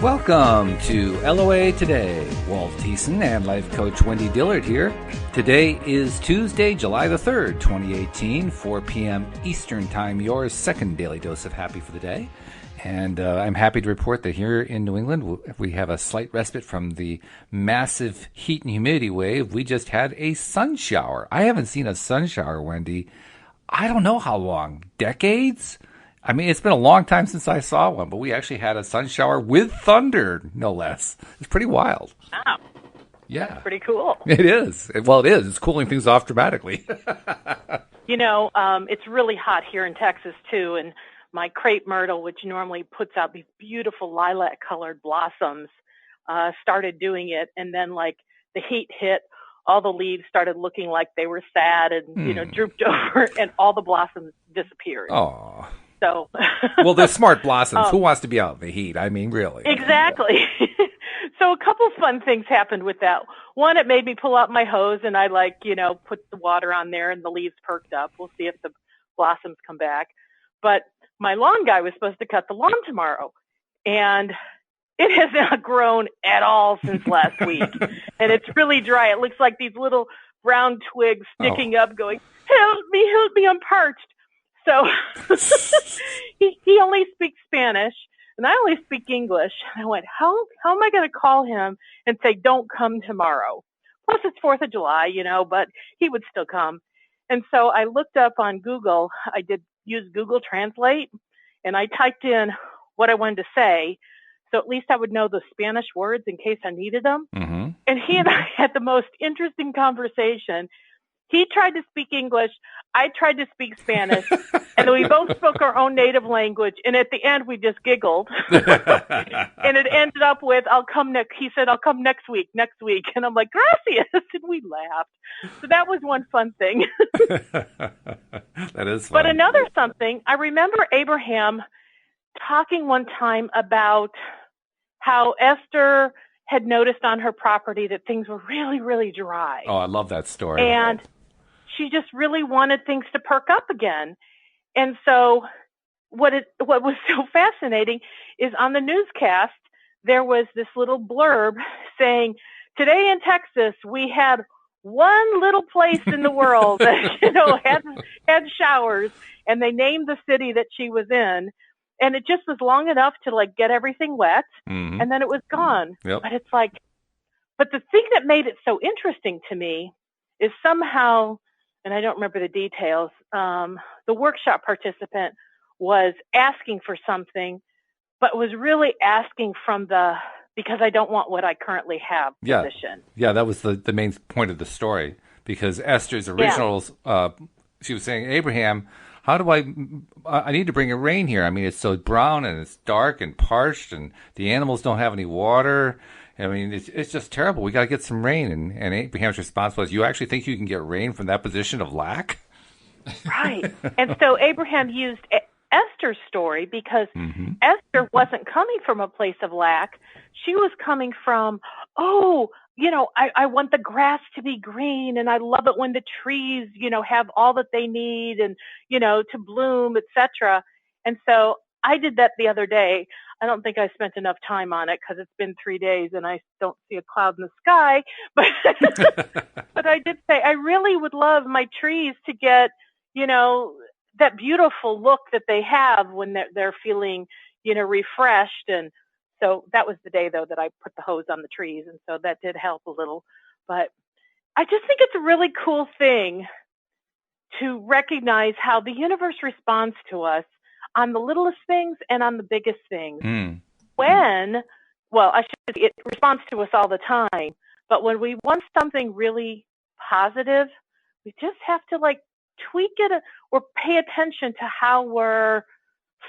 Welcome to LOA Today. Walt Thiessen and life coach Wendy Dillard here. Today is Tuesday, July the 3rd, 2018, 4 p.m. Eastern Time, your second daily dose of happy for the day. And I'm happy to report that here in New England, we have a slight respite from the massive heat and humidity wave. We just had a sun shower. I haven't seen a sun shower, Wendy. I don't know how long. Decades? I mean, it's been a long time since I saw one, but we actually had a sun shower with thunder, no less. It's pretty wild. Wow. Yeah. That's pretty cool. It is. Well, it is. It's cooling things off dramatically. It's really hot here in Texas, too, and my crepe myrtle, which normally puts out these beautiful lilac-colored blossoms, started doing it, and then, the heat hit, all the leaves started looking like they were sad and, drooped over, and all the blossoms disappeared. Oh. So, well, they're smart blossoms. Who wants to be out in the heat? I mean, really. Exactly. So a couple fun things happened with that. One, it made me pull out my hose and I put the water on there and the leaves perked up. We'll see if the blossoms come back. But my lawn guy was supposed to cut the lawn tomorrow, and it has not grown at all since last week. And it's really dry. It looks like these little brown twigs sticking up going, help me, I'm parched. So he only speaks Spanish, and I only speak English. And I went, how am I going to call him and say, don't come tomorrow? Plus, it's 4th of July, but he would still come. And so I looked up on Google. I did use Google Translate, and I typed in what I wanted to say, so at least I would know the Spanish words in case I needed them. Mm-hmm. And he and I had the most interesting conversation. He tried to speak English. I tried to speak Spanish, and we both spoke our own native language. And at the end, we just giggled. And it ended up with, he said, I'll come next week. And I'm like, gracias. And we laughed. So that was one fun thing. That is fun. But another something, I remember Abraham talking one time about how Esther had noticed on her property that things were really, really dry. Oh, I love that story. And she just really wanted things to perk up again. And so what was so fascinating is on the newscast, there was this little blurb saying, today in Texas, we had one little place in the world that, had showers, and they named the city that she was in. And it just was long enough to get everything wet, mm-hmm. and then it was gone. Yep. But it's but the thing that made it so interesting to me is somehow, and I don't remember the details, the workshop participant was asking for something, but was really asking from because I don't want what I currently have position. Yeah, that was the main point of the story, because Esther's originals, she was saying, Abraham, how do I need to bring a rain here. I mean, it's so brown and it's dark and parched and the animals don't have any water. I mean, it's just terrible. We got to get some rain. And Abraham's response was, you actually think you can get rain from that position of lack? Right. And so Abraham used Esther's story because mm-hmm. Esther wasn't coming from a place of lack. She was coming from, I want the grass to be green, and I love it when the trees, have all that they need and, to bloom, etc. And so I did that the other day. I don't think I spent enough time on it because it's been 3 days and I don't see a cloud in the sky. But I did say I really would love my trees to get, that beautiful look that they have when they're feeling, refreshed. And so that was the day, though, that I put the hose on the trees. And so that did help a little. But I just think it's a really cool thing to recognize how the universe responds to us on the littlest things and on the biggest things. Mm. It responds to us all the time. But when we want something really positive, we just have to tweak it or pay attention to how we're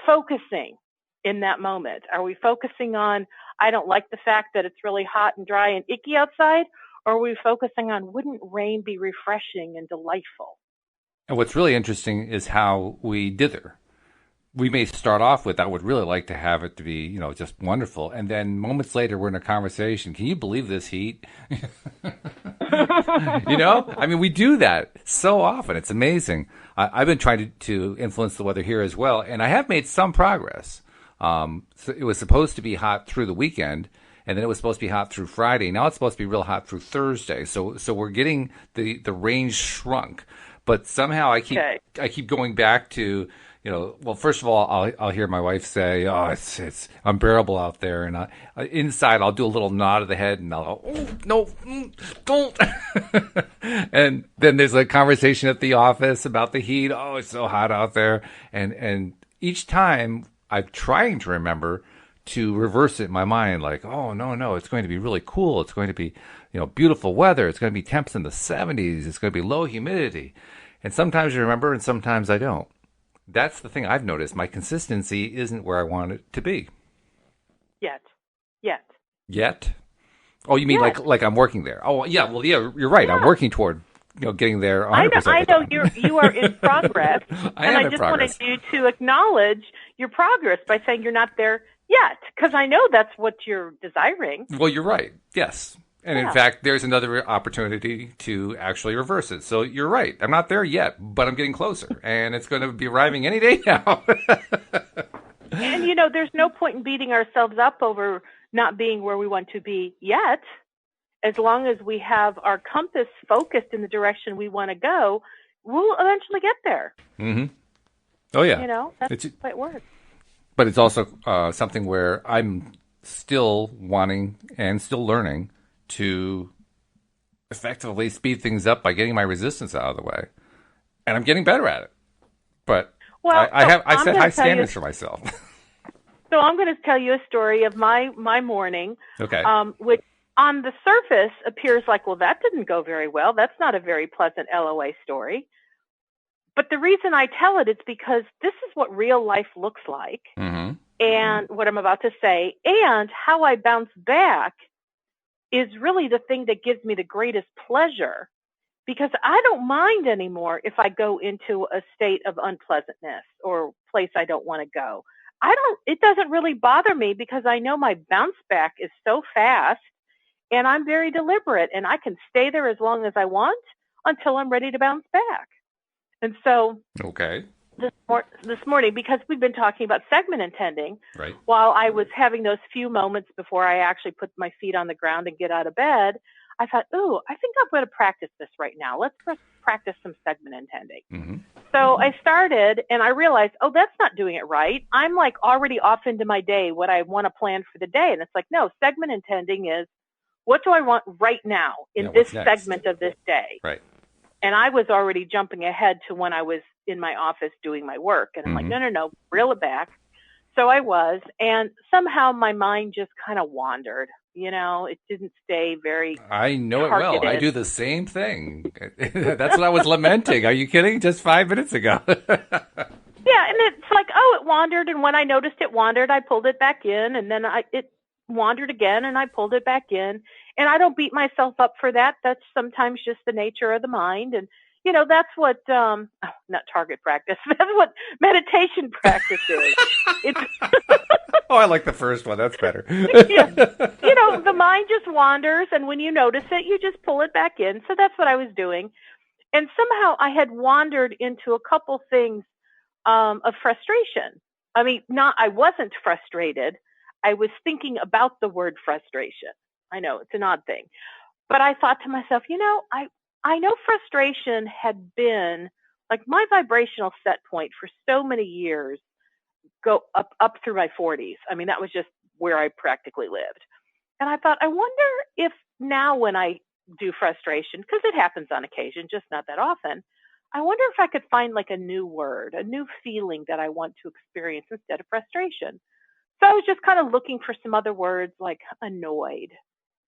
focusing in that moment. Are we focusing on, I don't like the fact that it's really hot and dry and icky outside? Or are we focusing on, wouldn't rain be refreshing and delightful? And what's really interesting is how we dither. We may start off with, I would really like to have it to be, just wonderful. And then moments later, we're in a conversation. Can you believe this heat? I mean, we do that so often. It's amazing. I've been trying to influence the weather here as well. And I have made some progress. So it was supposed to be hot through the weekend, and then it was supposed to be hot through Friday. Now it's supposed to be real hot through Thursday. So we're getting the range shrunk, but somehow I keep going back to, well, first of all, I'll hear my wife say, "Oh, it's unbearable out there," and inside I'll do a little nod of the head, and I'll go, "Oh no, don't." And then there's a conversation at the office about the heat. Oh, it's so hot out there, and each time I'm trying to remember to reverse it in my mind, like, "Oh no, it's going to be really cool. It's going to be, beautiful weather. It's going to be temps in the 70s. It's going to be low humidity." And sometimes you remember, and sometimes I don't. That's the thing I've noticed. My consistency isn't where I want it to be. Yet? Oh, you mean like I'm working there? Oh, yeah. Well, yeah, you're right. Yeah. I'm working toward getting there 100%. I know you are in progress, and I just wanted you to acknowledge your progress by saying you're not there yet, because I know that's what you're desiring. Well, you're right. Yes. And in fact, there's another opportunity to actually reverse it. So you're right. I'm not there yet, but I'm getting closer. And it's going to be arriving any day now. And, there's no point in beating ourselves up over not being where we want to be yet. As long as we have our compass focused in the direction we want to go, we'll eventually get there. Mm-hmm. Oh, yeah. That's how it works. But it's also something where I'm still wanting and still learning to effectively speed things up by getting my resistance out of the way. And I'm getting better at it. But I set high standards for myself. So I'm going to tell you a story of my morning, okay. Which on the surface appears like, well, that didn't go very well. That's not a very pleasant LOA story. But the reason I tell it is because this is what real life looks like, mm-hmm. and what I'm about to say, and how I bounce back is really the thing that gives me the greatest pleasure, because I don't mind anymore if I go into a state of unpleasantness or place I don't want to go. It doesn't really bother me, because I know my bounce back is so fast, and I'm very deliberate, and I can stay there as long as I want until I'm ready to bounce back. And so okay. This morning, because we've been talking about segment intending, right, while I was having those few moments before I actually put my feet on the ground and get out of bed, I thought, I think I'm going to practice this right now. Let's practice some segment intending. Mm-hmm. So I started, and I realized, that's not doing it right. I'm like already off into my day, what I want to plan for the day. And it's like, no, segment intending is, what do I want right now in this segment of this day? Right. And I was already jumping ahead to when I was in my office doing my work. And I'm mm-hmm. like, no, reel it back. So I was, and somehow my mind just kind of wandered. It didn't stay very I know targeted. It well. I do the same thing. That's what I was lamenting. Are you kidding? Just 5 minutes ago. Yeah, and it's like, it wandered. And when I noticed it wandered, I pulled it back in. And then it wandered again, and I pulled it back in. And I don't beat myself up for that. That's sometimes just the nature of the mind. And, that's what, not target practice. That's what meditation practice is. I like the first one. That's better. Yeah. The mind just wanders, and when you notice it, you just pull it back in. So that's what I was doing. And somehow I had wandered into a couple things of frustration. I mean, I wasn't frustrated. I was thinking about the word frustration. I know it's an odd thing, but I thought to myself, I know frustration had been like my vibrational set point for so many years, go up through my 40s. I mean, that was just where I practically lived. And I thought, I wonder if now when I do frustration, because it happens on occasion, just not that often, I wonder if I could find like a new word, a new feeling that I want to experience instead of frustration. So I was just kind of looking for some other words like annoyed.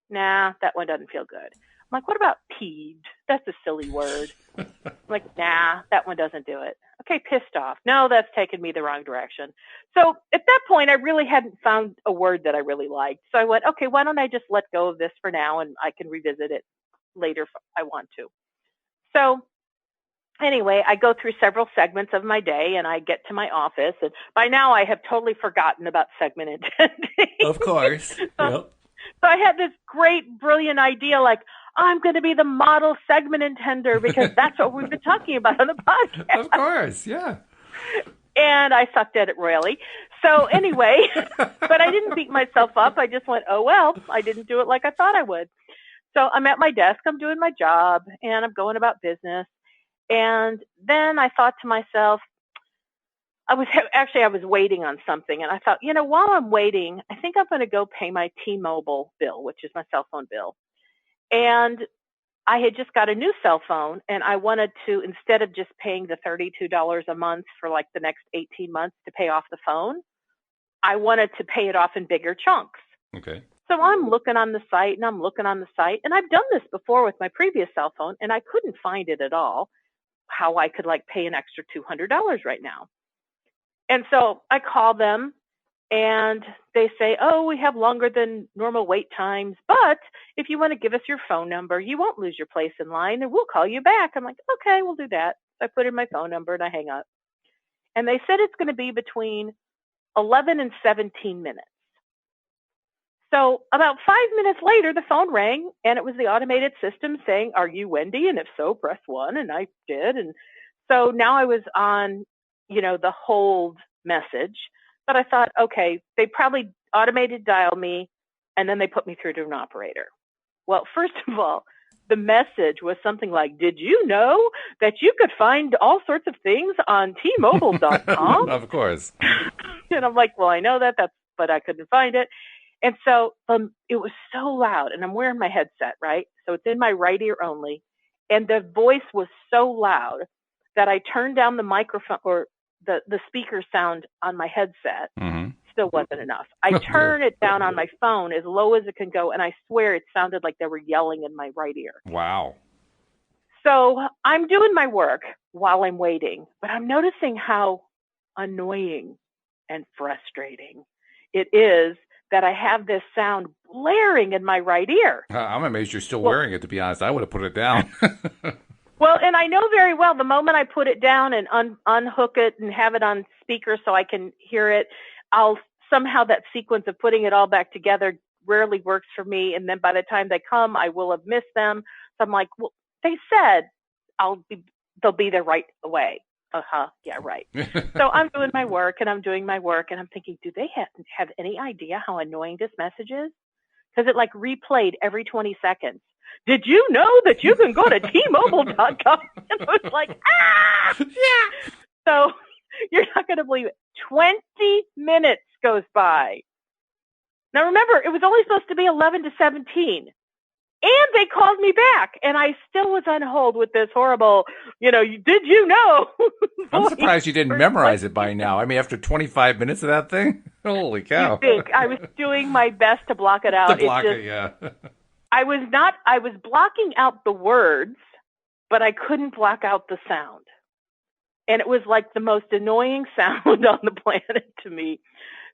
Nah, that one doesn't feel good. I'm like, what about peeved? That's a silly word. I'm like, nah, that one doesn't do it. Okay, pissed off. No, that's taken me the wrong direction. So at that point, I really hadn't found a word that I really liked. So I went, okay, why don't I just let go of this for now, and I can revisit it later if I want to. So anyway, I go through several segments of my day, and I get to my office. And by now, I have totally forgotten about segment intending. Of course. Yep. So I had this great, brilliant idea, like, I'm going to be the model segment intender, because that's what we've been talking about on the podcast. Of course, yeah. And I sucked at it royally. So anyway, but I didn't beat myself up. I just went, oh, well, I didn't do it like I thought I would. So I'm at my desk, I'm doing my job, and I'm going about business. And then I thought to myself, I was waiting on something, and I thought, while I'm waiting, I think I'm going to go pay my T-Mobile bill, which is my cell phone bill. And I had just got a new cell phone, and I wanted to, instead of just paying the $32 a month for like the next 18 months to pay off the phone, I wanted to pay it off in bigger chunks. Okay. So I'm looking on the site, and I'm looking on the site, and I've done this before with my previous cell phone, and I couldn't find it at all, how I could like pay an extra $200 right now. And so I call them, and they say, oh, we have longer than normal wait times, but if you want to give us your phone number, you won't lose your place in line, and we'll call you back. I'm like, okay, we'll do that. So I put in my phone number, and I hang up. And they said it's going to be between 11 and 17 minutes. So about 5 minutes later, the phone rang, and it was the automated system saying, are you Wendy? And if so, press 1. And I did. And so now I was on, the hold message. But I thought, okay, they probably automated dial me, and then they put me through to an operator. Well, first of all, the message was something like, did you know that you could find all sorts of things on tmobile.com? Of course. And I'm like, well, I know that, but I couldn't find it. And so it was so loud, and I'm wearing my headset, right? So it's in my right ear only. And the voice was so loud that I turned down the microphone or the speaker sound on my headset. Mm-hmm. Still wasn't enough. I turned it down on my phone as low as it can go, and I swear it sounded like they were yelling in my right ear. Wow. So I'm doing my work while I'm waiting, but I'm noticing how annoying and frustrating it is that I have this sound blaring in my right ear. I'm amazed you're still wearing it, to be honest. I would have put it down. Well, and I know very well the moment I put it down and unhook it and have it on speaker so I can hear it, somehow that sequence of putting it all back together rarely works for me. And then by the time they come, I will have missed them. So I'm like, well, they said they'll be there right away. Yeah, right. So I'm doing my work, and I'm thinking, do they have any idea how annoying this message is? Because it like replayed every 20 seconds. Did you know that you can go to tmobile.com? And I was like, yeah. So you're not going to believe it. 20 minutes goes by. Now remember, it was only supposed to be 11 to 17. And they called me back, and I still was on hold with this horrible, did you know? I'm surprised you didn't memorize it by now. I mean, after 25 minutes of that thing? Holy cow. You think? I was doing my best to block it out. Yeah. I was blocking out the words, but I couldn't block out the sound. And it was like the most annoying sound on the planet to me.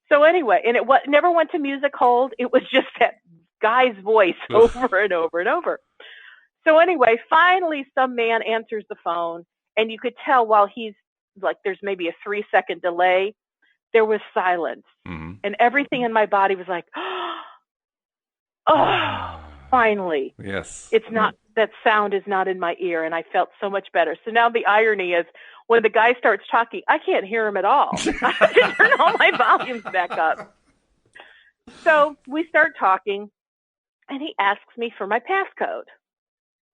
So anyway, and it never went to music hold. It was just that guy's voice over and over and over. So anyway, finally some man answers the phone, and you could tell while he's like, there's maybe a 3-second delay, there was silence. Mm-hmm. And everything in my body was like, oh, finally. Yes. It's not, that sound is not in my ear, and I felt so much better. So now the irony is when the guy starts talking, I can't hear him at all. I have to turn all my volumes back up. So we start talking, and he asks me for my passcode.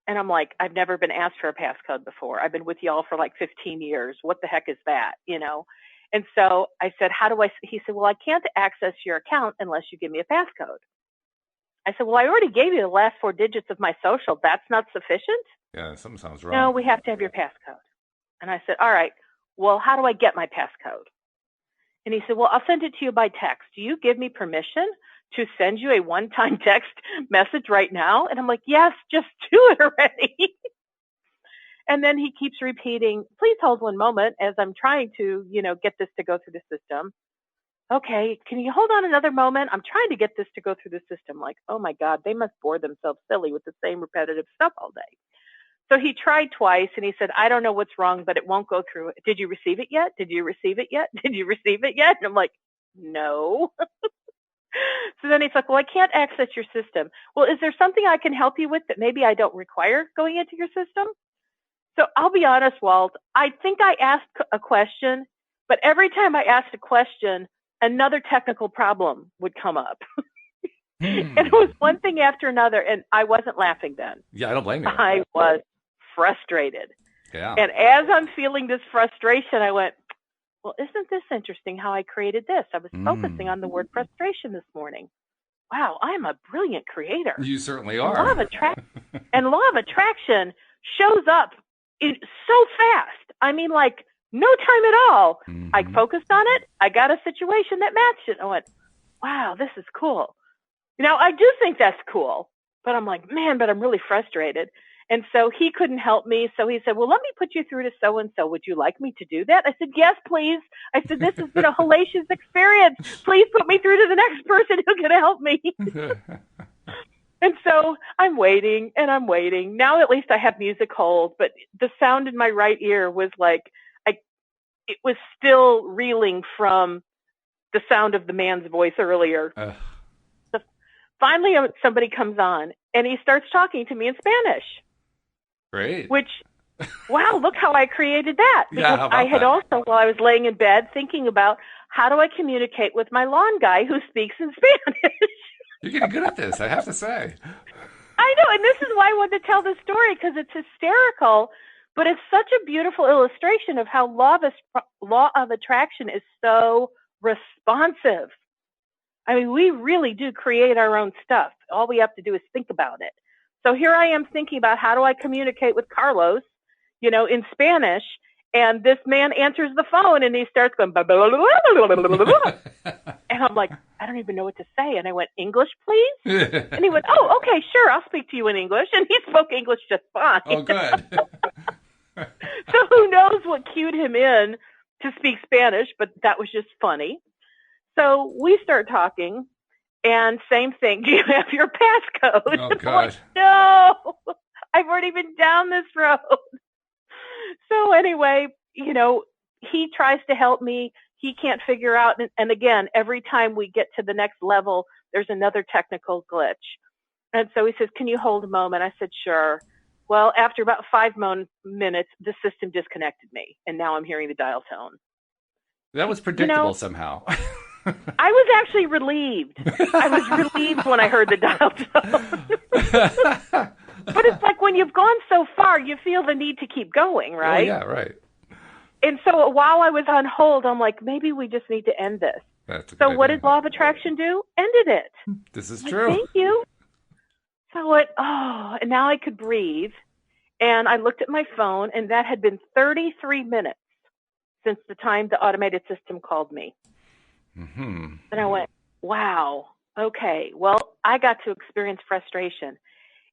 And I'm like, I've never been asked for a passcode before. I've been with y'all for like 15 years. What the heck is that, And so I said, he said, well, I can't access your account unless you give me a passcode. I said, well, I already gave you the last 4 digits of my social. That's not sufficient? Yeah, something sounds wrong. No, we have to have your passcode. And I said, all right, well, how do I get my passcode? And he said, well, I'll send it to you by text. Do you give me permission to send you a one-time text message right now? And I'm like, yes, just do it already. And then he keeps repeating, please hold one moment as I'm trying to, get this to go through the system. Okay, can you hold on another moment? I'm trying to get this to go through the system. Like, oh my God, they must bore themselves silly with the same repetitive stuff all day. So he tried twice, and he said, I don't know what's wrong, but it won't go through. Did you receive it yet? Did you receive it yet? Did you receive it yet? And I'm like, no. So then he's like, well, I can't access your system. Well, is there something I can help you with that maybe I don't require going into your system? So I'll be honest, Walt, I think I asked a question, but every time I asked a question, another technical problem would come up. And it was one thing after another, and I wasn't laughing then. Yeah, I don't blame you. I was frustrated. Yeah. And as I'm feeling this frustration, I went, well, isn't this interesting how I created this? I was focusing on the word frustration this morning. Wow, I'm a brilliant creator. You certainly And are. law of attraction shows up so fast. I mean, like, no time at all. I focused on it. I got a situation that matched it. I went, wow, this is cool. Now, I do think that's cool, but I'm like, man, but I'm really frustrated. And so he couldn't help me. So he said, well, let me put you through to so-and-so. Would you like me to do that? I said, yes, please. I said, this has been a hellacious experience. Please put me through to the next person who can help me. And so I'm waiting and I'm waiting. Now at least I have music hold, but the sound in my right ear was like, it was still reeling from the sound of the man's voice earlier. So finally, somebody comes on and he starts talking to me in Spanish. Great. Which, wow, look how I created that. Because yeah, I had also, while I was laying in bed, thinking about how do I communicate with my lawn guy who speaks in Spanish. You're getting good at this, I have to say. I know, and this is why I wanted to tell this story, because it's hysterical, but it's such a beautiful illustration of how law of attraction is so responsive. I mean, we really do create our own stuff. All we have to do is think about it. So here I am thinking about how do I communicate with Carlos, in Spanish, and this man answers the phone and he starts going, blah, blah, blah, blah, blah, blah. And I'm like, I don't even know what to say. And I went, English, please? And he went, oh, okay, sure, I'll speak to you in English. And he spoke English just fine. Oh, good. So who knows what cued him in to speak Spanish, but that was just funny. So we start talking, and same thing. Do you have your passcode? Oh, God. Like, no, I've already been down this road. So anyway, he tries to help me. He can't figure out. And again, every time we get to the next level, there's another technical glitch. And so he says, can you hold a moment? I said, sure. Well, after about 5 minutes, the system disconnected me, and now I'm hearing the dial tone. That was predictable somehow. I was actually relieved. I was relieved when I heard the dial tone. But it's like when you've gone so far, you feel the need to keep going, right? Oh, yeah, right. And so while I was on hold, I'm like, maybe we just need to end this. So what did law of attraction do? Ended it. This is true. Thank you. So and now I could breathe. And I looked at my phone, and that had been 33 minutes since the time the automated system called me. And I went, wow, okay, well, I got to experience frustration.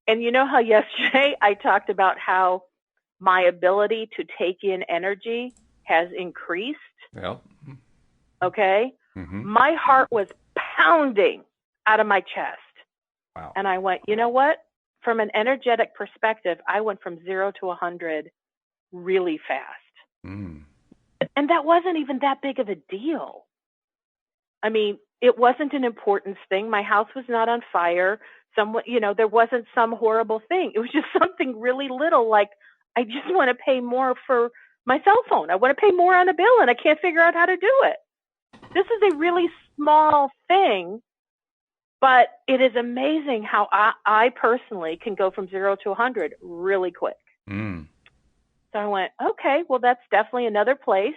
And you know how yesterday I talked about how my ability to take in energy has increased? Yeah. Okay? My heart was pounding out of my chest. Wow. And I went, you know what? From an energetic perspective, I went from 0 to 100 really fast. And that wasn't even that big of a deal. I mean, it wasn't an importance thing. My house was not on fire. There wasn't some horrible thing. It was just something really little, like I just want to pay more for my cell phone. I want to pay more on a bill, and I can't figure out how to do it. This is a really small thing, but it is amazing how I personally can go from 0 to 100 really quick. So I went, okay, well, that's definitely another place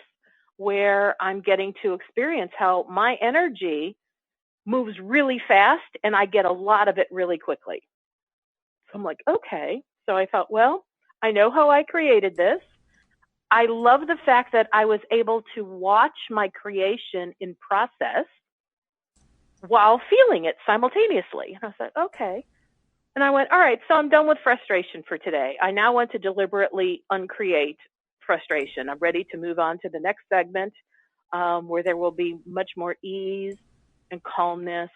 where I'm getting to experience how my energy moves really fast and I get a lot of it really quickly. So I'm like, okay. So I thought, well, I know how I created this. I love the fact that I was able to watch my creation in process while feeling it simultaneously. And I said, okay. And I went, all right, so I'm done with frustration for today. I now want to deliberately uncreate frustration. I'm ready to move on to the next segment where there will be much more ease and calmness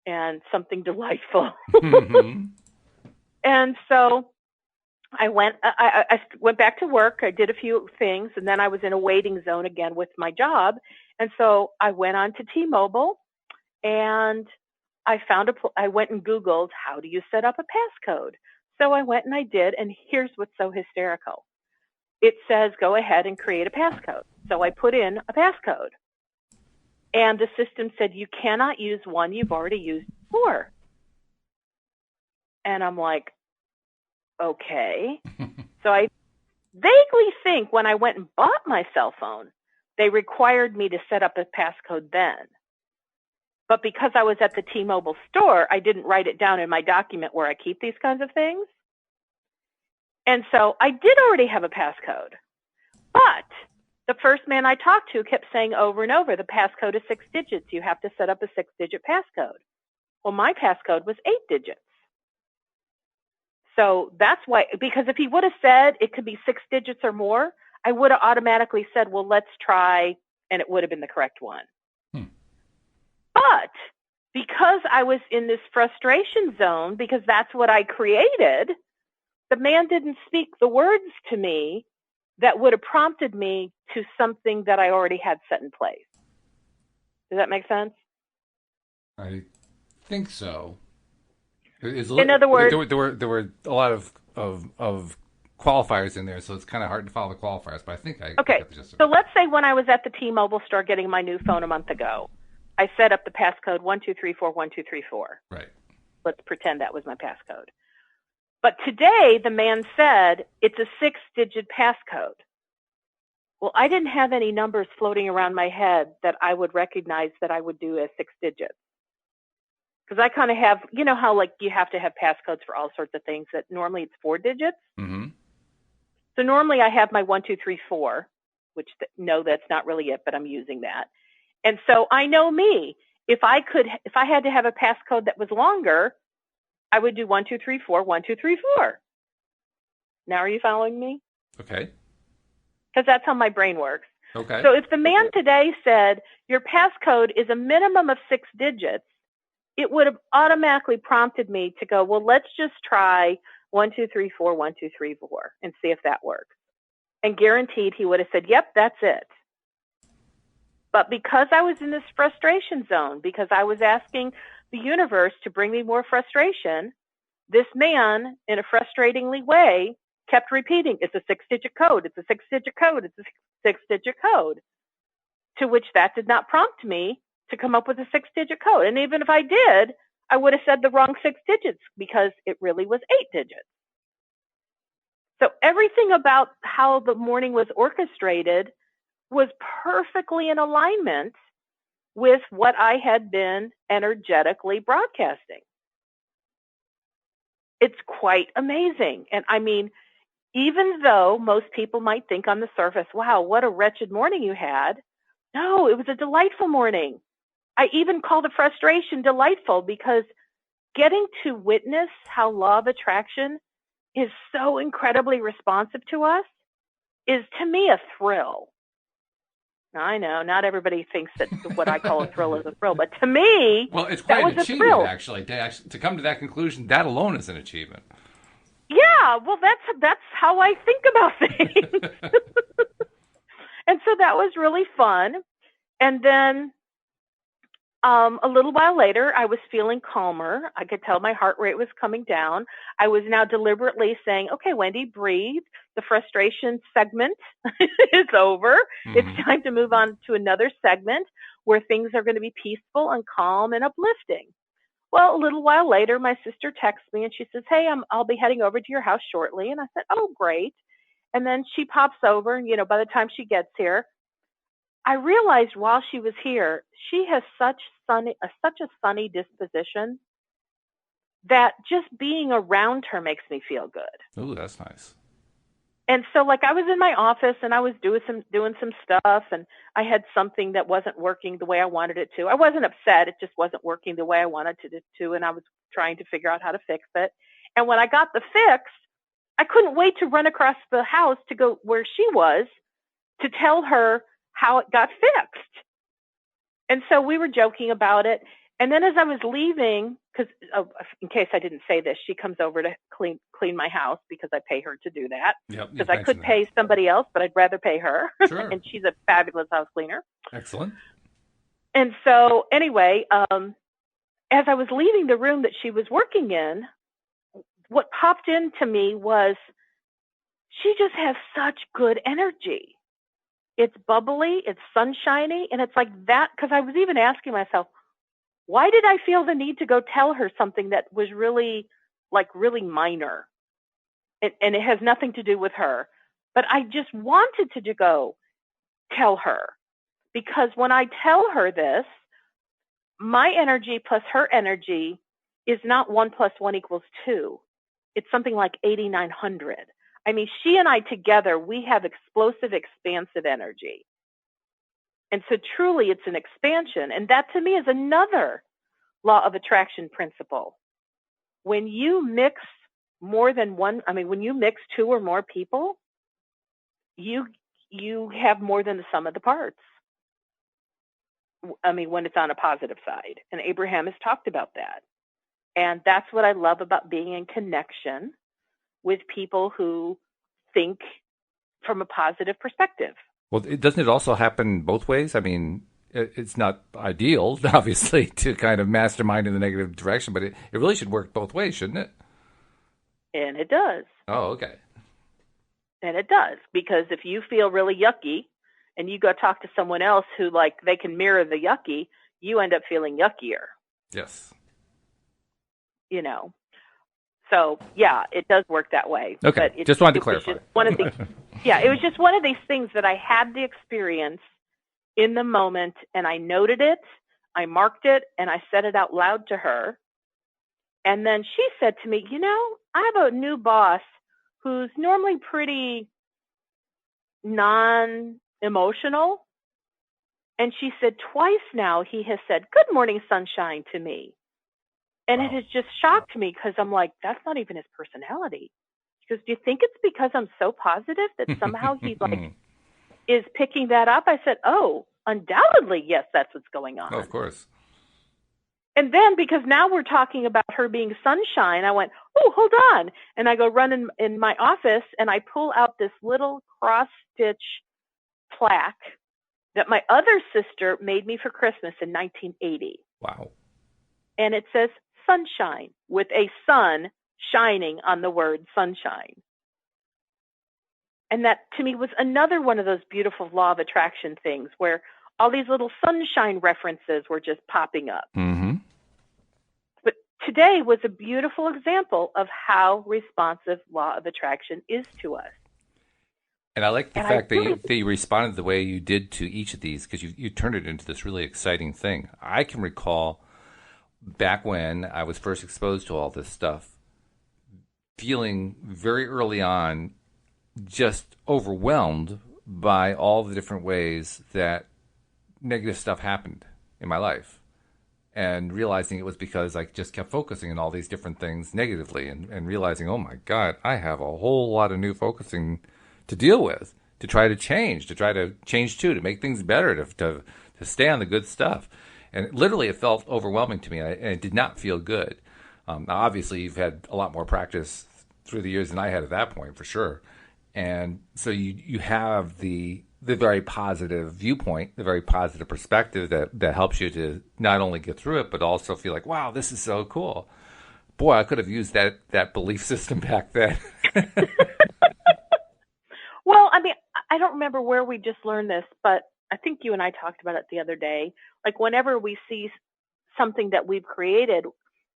and something delightful. And so I went back to work. I did a few things, and then I was in a waiting zone again with my job. And so I went on to T-Mobile, and I went and Googled, how do you set up a passcode? So I went and I did, and here's what's so hysterical. It says, go ahead and create a passcode. So I put in a passcode. And the system said, you cannot use one you've already used before. And I'm like, okay. So I vaguely think when I went and bought my cell phone, they required me to set up a passcode then. But because I was at the T-Mobile store, I didn't write it down in my document where I keep these kinds of things. And so I did already have a passcode. But the first man I talked to kept saying over and over, the passcode is 6 digits. You have to set up a 6-digit passcode. Well, my passcode was 8 digits. So that's why, because if he would have said it could be 6 digits or more, I would have automatically said, well, let's try, and it would have been the correct one. But because I was in this frustration zone, because that's what I created, the man didn't speak the words to me that would have prompted me to something that I already had set in place. Does that make sense? I think so. In other words, there were a lot of qualifiers in there, so it's kind of hard to follow the qualifiers. But I think I okay. got the gist of it. So let's say when I was at the T-Mobile store getting my new phone a month ago, I set up the passcode 12341234. Right. Let's pretend that was my passcode. But today the man said it's a 6-digit passcode. Well, I didn't have any numbers floating around my head that I would recognize that I would do as 6 digits. Because I kind of have, you know how like you have to have passcodes for all sorts of things that normally it's 4 digits. Mm-hmm. So normally I have my 1234, which no, that's not really it, but I'm using that. And so I know me. If I had to have a passcode that was longer, I would do 1234, 1234. Now, are you following me? Okay. Because that's how my brain works. Okay. So if the man today said your passcode is a minimum of 6 digits, it would have automatically prompted me to go, well, let's just try 1234, 1234 and see if that works. And guaranteed he would have said, yep, that's it. But because I was in this frustration zone, because I was asking the universe to bring me more frustration, this man, in a frustratingly way, kept repeating, it's a 6-digit code, it's a 6-digit code, it's a 6-digit code, to which that did not prompt me to come up with a 6-digit code. And even if I did, I would have said the wrong 6 digits because it really was 8 digits. So everything about how the morning was orchestrated was perfectly in alignment with what I had been energetically broadcasting. It's quite amazing. And I mean, even though most people might think on the surface, wow, what a wretched morning you had. No, it was a delightful morning. I even call the frustration delightful because getting to witness how law of attraction is so incredibly responsive to us is, to me, a thrill. Now, I know not everybody thinks that what I call a thrill is a thrill, but to me, well, it's quite an achievement, thrill. actually. To come to that conclusion, that alone is an achievement. Yeah, well, that's how I think about things. And so that was really fun. And then a little while later, I was feeling calmer. I could tell my heart rate was coming down. I was now deliberately saying, okay, Wendy, breathe. The frustration segment is over. Mm-hmm. It's time to move on to another segment where things are going to be peaceful and calm and uplifting. Well, a little while later, my sister texts me and she says, hey, I'll be heading over to your house shortly. And I said, oh, great. And then she pops over, and, by the time she gets here, I realized while she was here, she has such a sunny disposition that just being around her makes me feel good. Ooh, that's nice. And so, like, I was in my office and I was doing some stuff, and I had something that wasn't working the way I wanted it to. I wasn't upset; it just wasn't working the way I wanted it to, and I was trying to figure out how to fix it. And when I got the fix, I couldn't wait to run across the house to go where she was to tell her how it got fixed. And so we were joking about it. And then as I was leaving, because in case I didn't say this, she comes over to clean my house because I pay her to do that. Because I could pay somebody else, but I'd rather pay her. Sure. And she's a fabulous house cleaner. Excellent. And so anyway, as I was leaving the room that she was working in, what popped into me was she just has such good energy. It's bubbly, it's sunshiny, and it's like that, because I was even asking myself, why did I feel the need to go tell her something that was really, like, really minor? And it has nothing to do with her. But I just wanted to go tell her, because when I tell her this, my energy plus her energy is not 1 + 1 = 2. It's something like 8,900. I mean, she and I together, we have explosive, expansive energy. And so truly it's an expansion. And that to me is another law of attraction principle. When you mix more than one, I mean, when you mix 2 or more people, you have more than the sum of the parts. I mean, when it's on a positive side. And Abraham has talked about that. And that's what I love about being in connection with people who think from a positive perspective. Well, doesn't it also happen both ways? I mean, it's not ideal, obviously, to kind of mastermind in the negative direction, but it really should work both ways, shouldn't it? And it does. Oh, okay. And it does, because if you feel really yucky and you go talk to someone else who, like, they can mirror the yucky, you end up feeling yuckier. Yes. You know. So, yeah, it does work that way. Okay, but just wanted to clarify. It was just one of these things that I had the experience in the moment, and I noted it, I marked it, and I said it out loud to her. And then she said to me, I have a new boss who's normally pretty non-emotional. And she said twice now he has said, "Good morning, sunshine," to me. And It has just shocked me, because I'm like, that's not even his personality. She goes, "Do you think it's because I'm so positive that somehow he is picking that up?" I said, "Oh, undoubtedly, yes, that's what's going on." Oh, of course. And then, because now we're talking about her being sunshine, I went, "Oh, hold on." And I go run in my office, and I pull out this little cross-stitch plaque that my other sister made me for Christmas in 1980. Wow. And it says sunshine, with a sun shining on the word sunshine. And that, to me, was another one of those beautiful law of attraction things where all these little sunshine references were just popping up. Mm-hmm. But today was a beautiful example of how responsive law of attraction is to us. And I like the fact that you responded the way you did to each of these, because you turned it into this really exciting thing. I can recall back when I was first exposed to all this stuff, feeling very early on just overwhelmed by all the different ways that negative stuff happened in my life, and realizing it was because I just kept focusing on all these different things negatively, and realizing, oh my God, I have a whole lot of new focusing to deal with, to try to change too, to make things better, to stay on the good stuff. And literally it felt overwhelming to me, and it did not feel good. Now, obviously, you've had a lot more practice through the years than I had at that point, for sure. And so you have the very positive viewpoint, the very positive perspective that helps you to not only get through it, but also feel like, wow, this is so cool. Boy, I could have used that belief system back then. Well, I mean, I don't remember where we just learned this, but I think you and I talked about it the other day. Like, whenever we see something that we've created,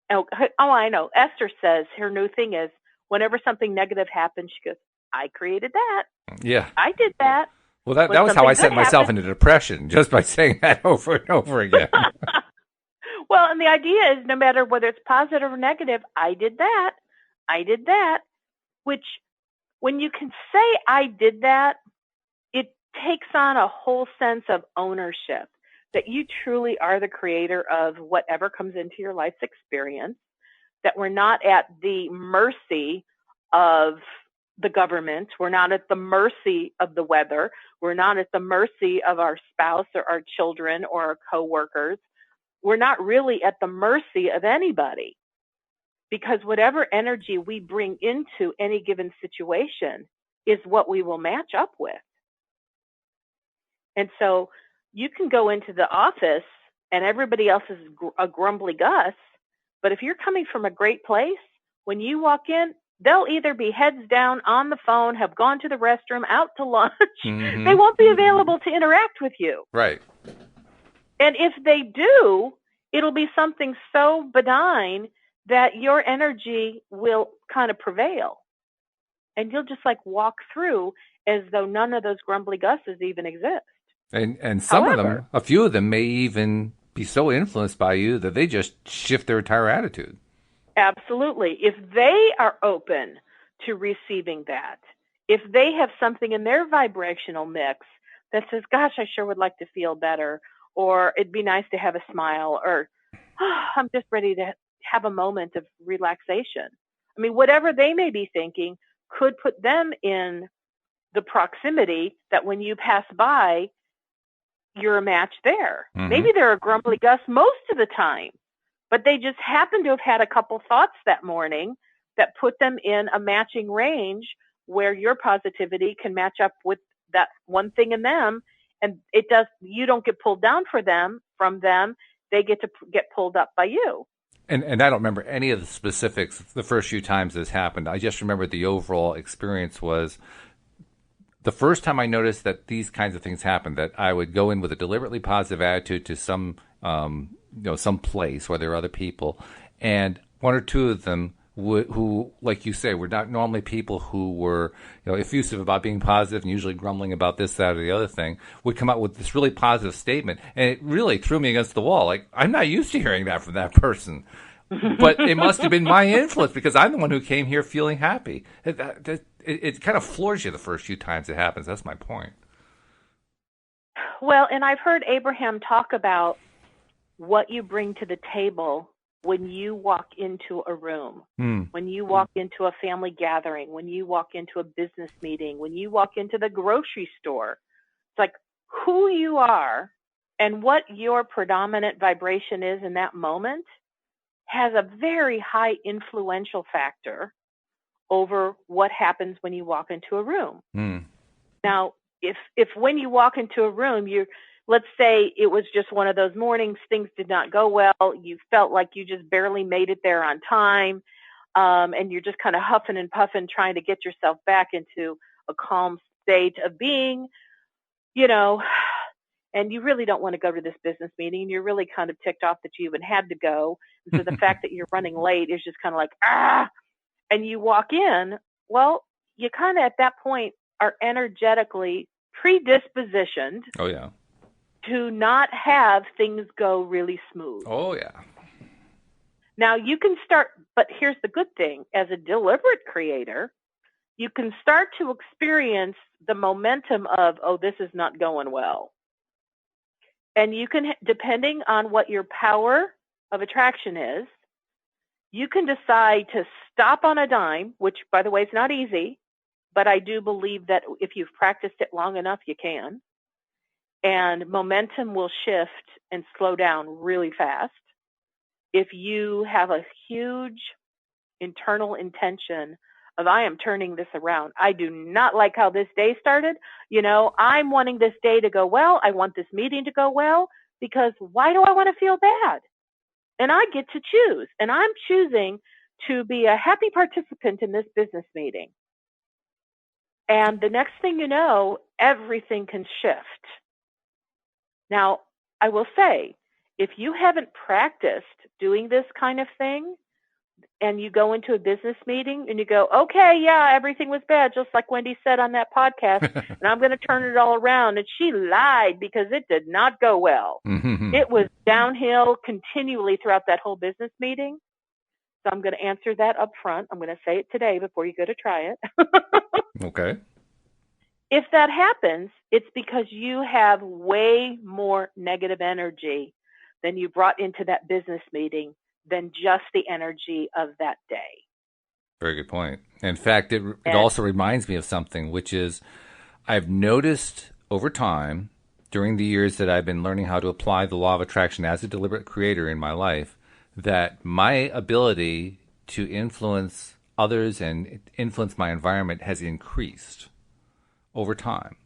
I know. Esther says her new thing is, whenever something negative happens, she goes, "I created that. Yeah. I did that." Well, that was how I set myself into depression, just by saying that over and over again. Well, and the idea is, no matter whether it's positive or negative, I did that. I did that. Which, when you can say I did that, it takes on a whole sense of ownership, that you truly are the creator of whatever comes into your life's experience, that we're not at the mercy of the government. We're not at the mercy of the weather. We're not at the mercy of our spouse or our children or our coworkers. We're not really at the mercy of anybody, because whatever energy we bring into any given situation is what we will match up with. And so you can go into the office and everybody else is a grumbly Gus, but if you're coming from a great place, when you walk in, they'll either be heads down on the phone, have gone to the restroom, out to lunch. Mm-hmm. They won't be available to interact with you. Right. And if they do, it'll be something so benign that your energy will kind of prevail. And you'll just like walk through as though none of those grumbly gusses even exist. And some of them, a few of them may even be so influenced by you that they just shift their entire attitude. Absolutely. If they are open to receiving that, if they have something in their vibrational mix that says, gosh, I sure would like to feel better, or it'd be nice to have a smile, or I'm just ready to have a moment of relaxation. I mean, whatever they may be thinking could put them in the proximity that when you pass by, you're a match there. Mm-hmm. Maybe they're a grumbly Gus most of the time, but they just happen to have had a couple thoughts that morning that put them in a matching range where your positivity can match up with that one thing in them. And you don't get pulled down from them. They get to get pulled up by you. And I don't remember any of the specifics the first few times this happened. I just remember the overall experience was the first time I noticed that these kinds of things happened, that I would go in with a deliberately positive attitude to some place where there are other people, and one or two of them who, like you say, were not normally people who were, effusive about being positive and usually grumbling about this, that, or the other thing, would come out with this really positive statement, and it really threw me against the wall. Like, I'm not used to hearing that from that person. But it must have been my influence because I'm the one who came here feeling happy. It kind of floors you the first few times it happens. That's my point. Well, and I've heard Abraham talk about what you bring to the table when you walk into a room, when you walk into a family gathering, when you walk into a business meeting, when you walk into the grocery store. It's like who you are and what your predominant vibration is in that moment has a very high influential factor over what happens when you walk into a room. Now, if when you walk into a room, let's say it was just one of those mornings, things did not go well, you felt like you just barely made it there on time, and you're just kind of huffing and puffing trying to get yourself back into a calm state of being, and you really don't want to go to this business meeting, and you're really kind of ticked off that you even had to go. And so the fact that you're running late is just kind of like, and you walk in, well, you kind of at that point are energetically predispositioned to not have things go really smooth. Oh, yeah. Now you can start, but here's the good thing. As a deliberate creator, you can start to experience the momentum of, this is not going well. And you can, depending on what your power of attraction is, you can decide to stop on a dime, which, by the way, is not easy, but I do believe that if you've practiced it long enough, you can. And momentum will shift and slow down really fast. If you have a huge internal intention of, I am turning this around. I do not like how this day started. I'm wanting this day to go well. I want this meeting to go well, because why do I want to feel bad? And I get to choose, and I'm choosing to be a happy participant in this business meeting. And the next thing you know, everything can shift. Now, I will say, if you haven't practiced doing this kind of thing, and you go into a business meeting and you go, okay, yeah, everything was bad, just like Wendy said on that podcast, and I'm going to turn it all around. And she lied because it did not go well. Mm-hmm. It was downhill continually throughout that whole business meeting. So I'm going to answer that up front. I'm going to say it today before you go to try it. Okay. If that happens, it's because you have way more negative energy than you brought into that business meeting than just the energy of that day. Very good point. In fact, it also reminds me of something, which is I've noticed over time, during the years that I've been learning how to apply the law of attraction as a deliberate creator in my life, that my ability to influence others and influence my environment has increased over time.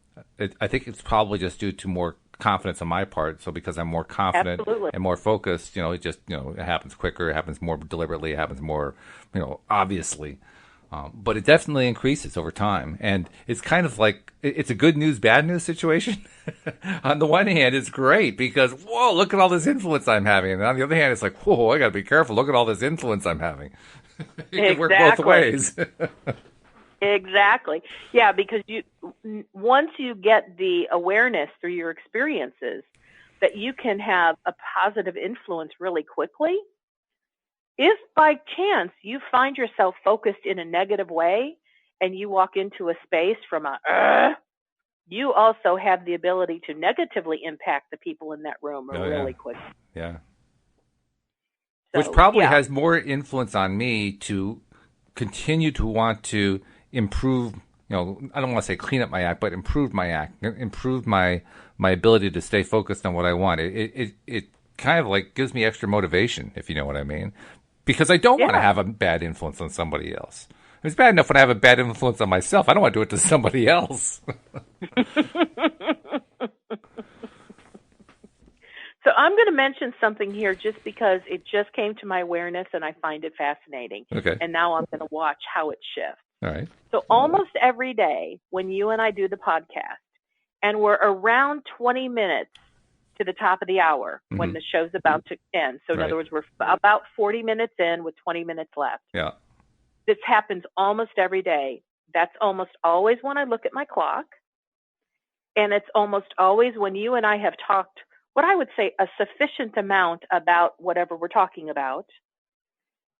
I think it's probably just due to more confidence on my part. So because I'm more confident and more focused, it just, it happens quicker, it happens more deliberately, it happens more, obviously. But it definitely increases over time. And it's kind of like, it's a good news, bad news situation. On the one hand, it's great because, whoa, look at all this influence I'm having. And on the other hand, it's like, whoa, I got to be careful. Look at all this influence I'm having. It can work both ways. Exactly. Yeah, because once you get the awareness through your experiences that you can have a positive influence really quickly, if by chance you find yourself focused in a negative way and you walk into a space from you also have the ability to negatively impact the people in that room really quickly. Yeah. So, which probably has more influence on me to continue to want to improve, I don't want to say clean up my act, but improve my act, improve my ability to stay focused on what I want. It kind of like gives me extra motivation, if you know what I mean, because I don't want to have a bad influence on somebody else. It's bad enough when I have a bad influence on myself. I don't want to do it to somebody else. So I'm going to mention something here just because it just came to my awareness and I find it fascinating. Okay. And now I'm going to watch how it shifts. All right. So almost every day when you and I do the podcast and we're around 20 minutes to the top of the hour when the show's about to end. So in other words, we're about 40 minutes in with 20 minutes left. Yeah. This happens almost every day. That's almost always when I look at my clock. And it's almost always when you and I have talked what I would say a sufficient amount about whatever we're talking about.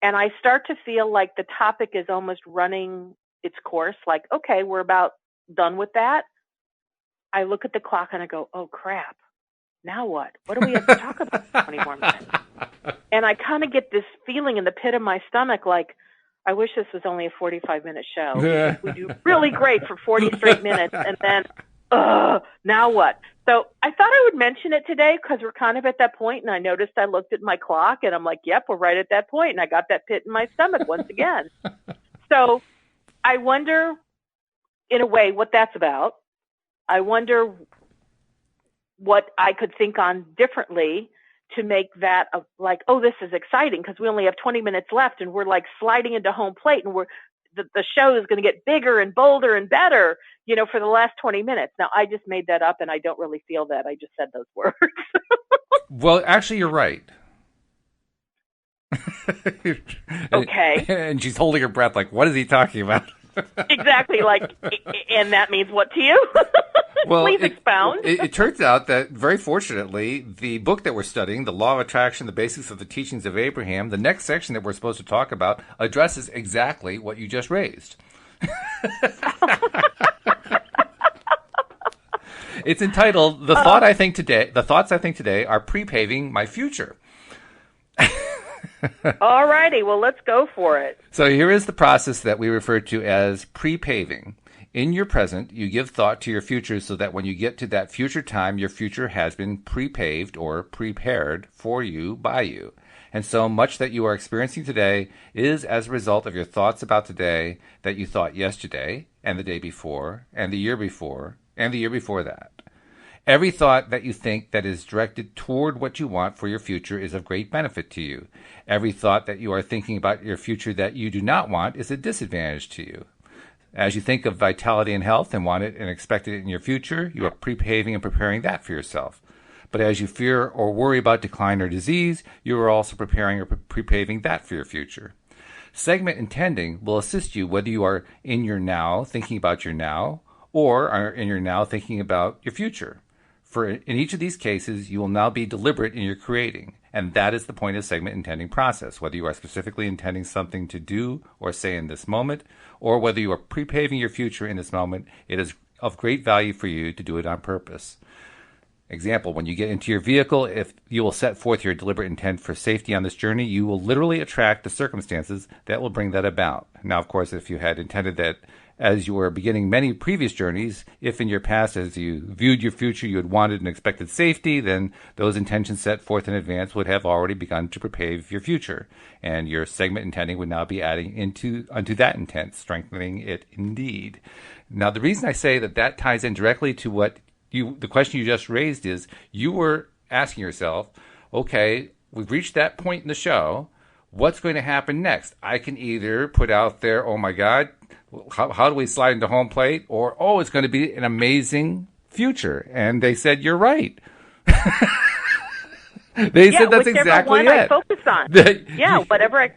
And I start to feel like the topic is almost running its course, like, okay, we're about done with that. I look at the clock and I go, oh, crap. Now what? What do we have to talk about for 20 more minutes? And I kind of get this feeling in the pit of my stomach, like, I wish this was only a 45-minute show. We do really great for 40 straight minutes, and then, now what? So I thought I would mention it today because we're kind of at that point, and I noticed I looked at my clock, and I'm like, yep, we're right at that point, and I got that pit in my stomach once again. So I wonder, in a way, what that's about. I wonder what I could think on differently to make that like, oh, this is exciting because we only have 20 minutes left, and we're like sliding into home plate, and the show is going to get bigger and bolder and better, for the last 20 minutes. Now, I just made that up, and I don't really feel that. I just said those words. Well, actually, you're right. Okay. And she's holding her breath like, what is he talking about? Exactly. Like, and that means what to you? Well, please expound. It turns out that, very fortunately, the book that we're studying, The Law of Attraction, The Basics of the Teachings of Abraham, the next section that we're supposed to talk about addresses exactly what you just raised. It's entitled, The Thoughts I Think Today Are Prepaving My Future. All righty. Well, let's go for it. So here is the process that we refer to as prepaving. In your present, you give thought to your future so that when you get to that future time, your future has been prepaved or prepared for you by you. And so much that you are experiencing today is as a result of your thoughts about today that you thought yesterday and the day before and the year before and the year before that. Every thought that you think that is directed toward what you want for your future is of great benefit to you. Every thought that you are thinking about your future that you do not want is a disadvantage to you. As you think of vitality and health and want it and expect it in your future, you are prepaving and preparing that for yourself. But as you fear or worry about decline or disease, you are also preparing or prepaving that for your future. Segment intending will assist you whether you are in your now thinking about your now or are in your now thinking about your future. For in each of these cases, you will now be deliberate in your creating, and that is the point of segment intending process, whether you are specifically intending something to do or say in this moment, or whether you are prepaving your future in this moment, it is of great value for you to do it on purpose. Example, when you get into your vehicle, if you will set forth your deliberate intent for safety on this journey, you will literally attract the circumstances that will bring that about. Now, of course, if you had intended that as you were beginning many previous journeys, if in your past, as you viewed your future, you had wanted and expected safety, then those intentions set forth in advance would have already begun to prepave your future. And your segment intending would now be adding unto that intent, strengthening it indeed. Now, the reason I say that ties in directly to what the question you just raised is, you were asking yourself, okay, we've reached that point in the show. what's going to happen next? I can either put out there, oh my God, how do we slide into home plate? Or, oh, it's going to be an amazing future. And they said, you're right. They said that's exactly one it. I focus on. Whatever I...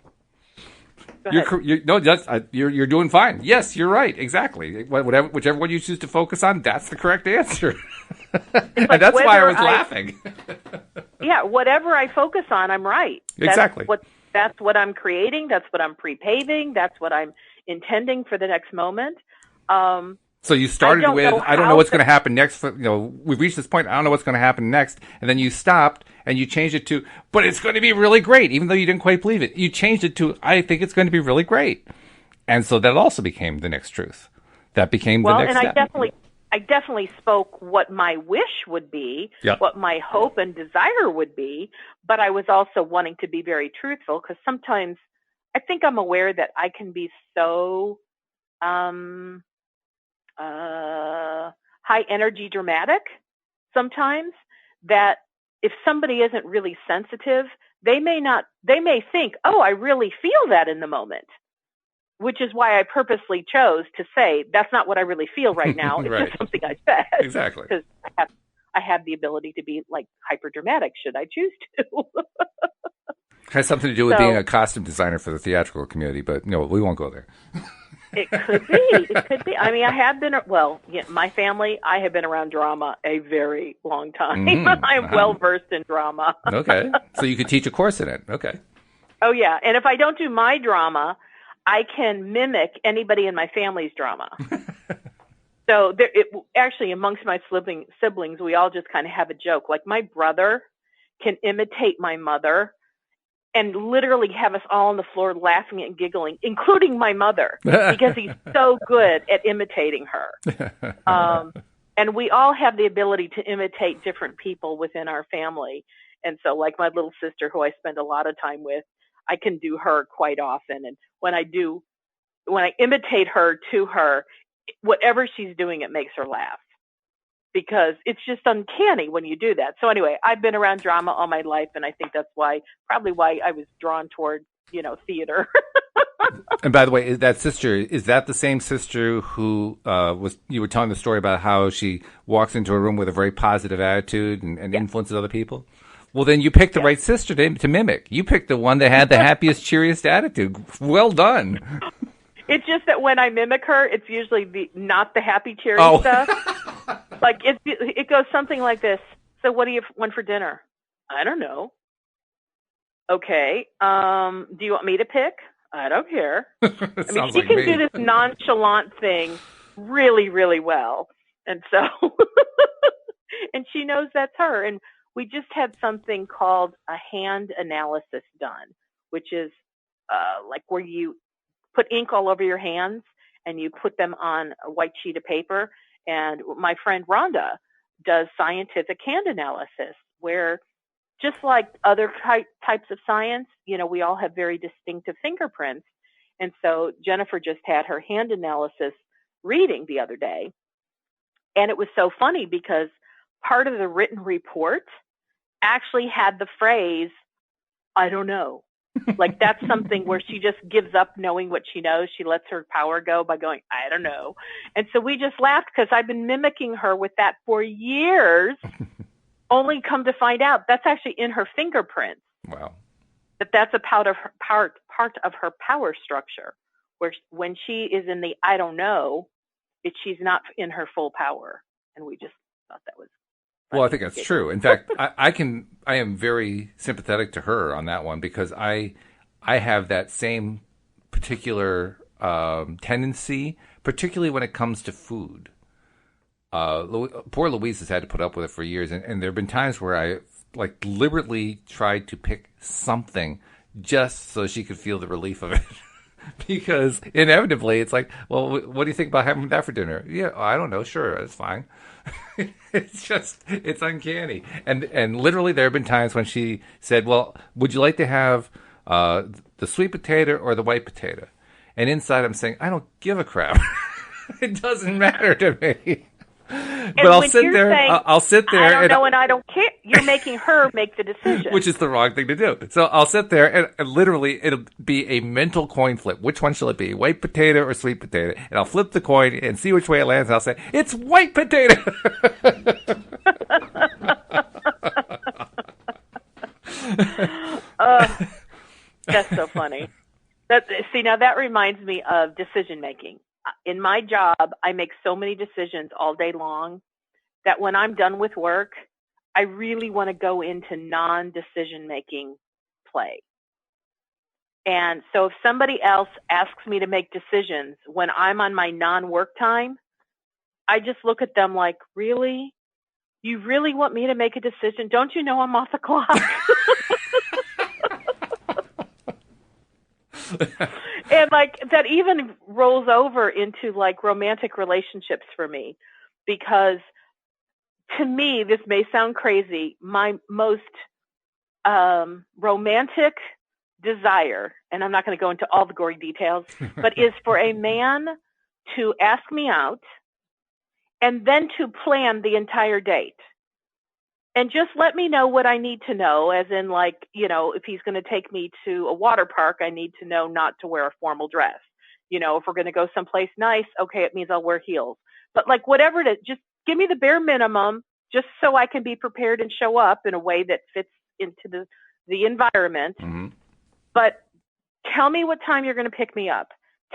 You're doing fine. Yes, you're right. Exactly. Whichever one you choose to focus on, that's the correct answer. And that's why I was laughing. Yeah, whatever I focus on, I'm right. Exactly. That's what I'm creating. That's what I'm prepaving. That's what I'm intending for the next moment. So you started with, I don't know what's going to happen next. We've reached this point. I don't know what's going to happen next. And then you stopped and you changed it to, but it's going to be really great, even though you didn't quite believe it. You changed it to, I think it's going to be really great. And so that also became the next truth. That became the next step. I definitely spoke what my wish would be, what my hope and desire would be, but I was also wanting to be very truthful, because sometimes I think I'm aware that I can be so high energy dramatic sometimes that if somebody isn't really sensitive, they may think, oh, I really feel that in the moment, which is why I purposely chose to say that's not what I really feel right now. It's just something I said. Exactly. Because I have the ability to be like hyper dramatic should I choose to. Has something to do with being a costume designer for the theatrical community, but no, we won't go there. It could be. It could be. I mean, I have been, my family, I have been around drama a very long time. I'm well-versed in drama. Okay. So you could teach a course in it. Okay. Oh, yeah. And if I don't do my drama, I can mimic anybody in my family's drama. So actually, amongst my siblings, we all just kind of have a joke. Like my brother can imitate my mother and literally have us all on the floor laughing and giggling, including my mother, because he's so good at imitating her. And we all have the ability to imitate different people within our family. And so like my little sister, who I spend a lot of time with, I can do her quite often. And when I imitate her to her, whatever she's doing, it makes her laugh, because it's just uncanny when you do that. So anyway, I've been around drama all my life, and I think that's probably why I was drawn toward, theater. And by the way, is that the same sister who you were telling the story about how she walks into a room with a very positive attitude and influences other people? Well, then you picked the right sister to mimic. You picked the one that had the happiest, cheeriest attitude. Well done. It's just that when I mimic her, it's usually not the happy, cheery stuff. Like it goes something like this. So what do you want for dinner? I don't know. Okay. Do you want me to pick? I don't care. I mean, she can do this nonchalant thing really, really well. And so, and she knows that's her. And we just had something called a hand analysis done, which is like where you put ink all over your hands and you put them on a white sheet of paper. And my friend Rhonda does scientific hand analysis, where just like other types of science, we all have very distinctive fingerprints. And so Jennifer just had her hand analysis reading the other day. And it was so funny because part of the written report actually had the phrase, I don't know. Like that's something where she just gives up knowing what she knows. She lets her power go by going, I don't know. And so we just laughed because I've been mimicking her with that for years, only come to find out that's actually in her fingerprints. Wow. That's a part of her power structure, where when she is in the I don't know, she's not in her full power. And we just thought that was Well, I think that's true. In fact, I am very sympathetic to her on that one, because I have that same particular tendency, particularly when it comes to food. Poor Louise has had to put up with it for years, and there have been times where I deliberately tried to pick something just so she could feel the relief of it. Because inevitably it's like, well, what do you think about having that for dinner? Yeah, I don't know. Sure, it's fine. It's uncanny. And literally there have been times when she said, well, would you like to have the sweet potato or the white potato? And inside I'm saying, I don't give a crap. It doesn't matter to me. But I'll sit there. I'll sit there. I don't know, and I don't care. You're making her make the decision, which is the wrong thing to do. So I'll sit there, and literally, it'll be a mental coin flip. Which one shall it be, white potato or sweet potato? And I'll flip the coin and see which way it lands. And I'll say, "It's white potato." That's so funny. See, now that reminds me of decision making. In my job, I make so many decisions all day long that when I'm done with work, I really want to go into non-decision making play. And so if somebody else asks me to make decisions when I'm on my non-work time, I just look at them like, really? You really want me to make a decision? Don't you know I'm off the clock? And like that even rolls over into like romantic relationships for me, because to me, this may sound crazy, my most romantic desire, and I'm not going to go into all the gory details, but is for a man to ask me out and then to plan the entire date. And just let me know what I need to know, as in like, you know, if he's going to take me to a water park, I need to know not to wear a formal dress. You know, if we're going to go someplace nice, okay, it means I'll wear heels. But like whatever it is, just give me the bare minimum just so I can be prepared and show up in a way that fits into the environment. Mm-hmm. But tell me what time you're going to pick me up.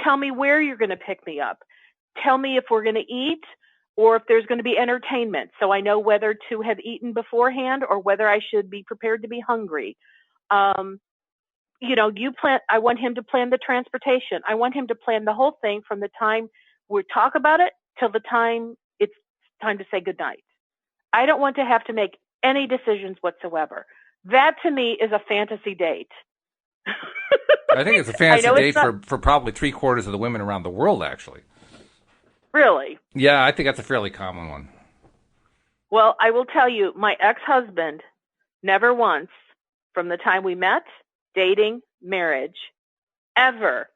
Tell me where you're going to pick me up. Tell me if we're going to eat or if there's going to be entertainment, so I know whether to have eaten beforehand or whether I should be prepared to be hungry. You know, I want him to plan the transportation. I want him to plan the whole thing from the time we talk about it till the time it's time to say goodnight. I don't want to have to make any decisions whatsoever. That to me is a fantasy date. I think it's a fantasy date for probably 3/4 of the women around the world, actually. Really? Yeah, I think that's a fairly common one. Well, I will tell you, my ex-husband never once, from the time we met, dating, marriage, ever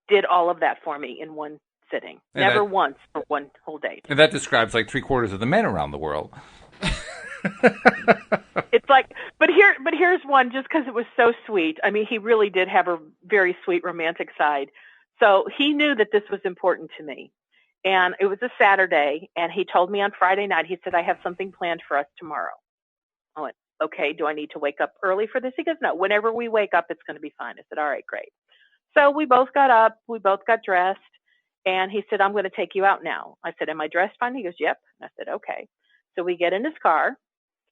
did all of that for me in one sitting. And never once for one whole date. And that describes like 3/4 of the men around the world. It's like, but here's one, just because it was so sweet. I mean, he really did have a very sweet romantic side. So he knew that this was important to me. And it was a Saturday, and he told me on Friday night, he said, I have something planned for us tomorrow. I went, okay, do I need to wake up early for this? He goes, no, whenever we wake up, it's going to be fine. I said, all right, great. So we both got up, we both got dressed, and he said, I'm going to take you out now. I said, am I dressed fine? He goes, yep. And I said, okay. So we get in his car,